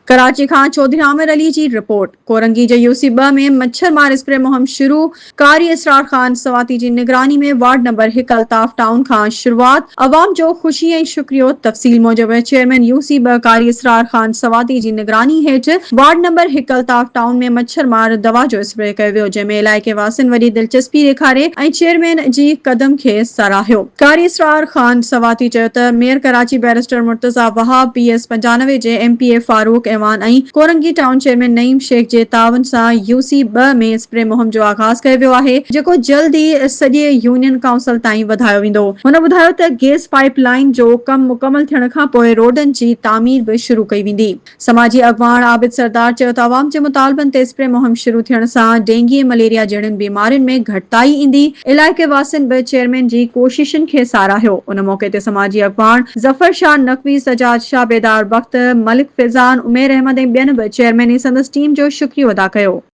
कराची खां चौधरी आमिर अली जी रिपोर्ट। कोरंगी जे यूसी 2 में मच्छर मार स्प्रे मुहिम शुरू। कारी इसरार खान सवाती जी निगरानी में वार्ड नंबर 1 अल्ताफ टाउन खां शुरुआत। अवाम जो ख़ुशी ऐं शुक्रियो। तफ़सील मूजिब चेयरमैन यूसी 2 कारी इसरार खान सवाती जी निगरानी हेठ वार्ड नंबर 1 अल्ताफ टाउन में मच्छर मार दवा जो स्प्रे कयो वियो, जंहिंमें इलाइक़े वासिन वॾी दिलचस्पी ॾेखारे ऐं चेयरमैन जी कदम खे साराहियो। कारी इसरार खान सवाती चयो त mayor Karachi barrister Murtaza Wahab PS 95 जे MPA फारूक ऐवान ऐं कोरंगी टाउन चेयरमैन नईम शेख जे तावन सां यूसी 2 में स्प्रे मुहिम जो आगाज़ कयो वियो आहे, जेको जल्द ई सॼे यूनियन काउंसिल ताईं वधायो वेंदो। हुन ॿुधायो त गैस पाइप लाइन जो कम मुकमल थियण खां पोइ रोडनि जी तामीर बि शुरू कई वेंदी। समाजी अॻवान आबिद सरदार चयो त अवाम जे मुतालबनि ते स्प्रे मुहिम शुरू थियण सां डेंगी ऐं मलेरिया जहिड़ियुनि बीमारियुनि में घटिताई ईंदी। इलाइक़े वासिन बि चेयरमैन जी कोशिशुनि खे साराहियो। उन मौके ते समाजी अॻवान ज़फर शाह नकवी, सजाद शाह, बेदार बख्त, मलिक फिजान, उमेर अहमद ऐं ॿियनि बि चेयरमैन ऐं संदसि टीम जो शुक्रियो अदा कयो।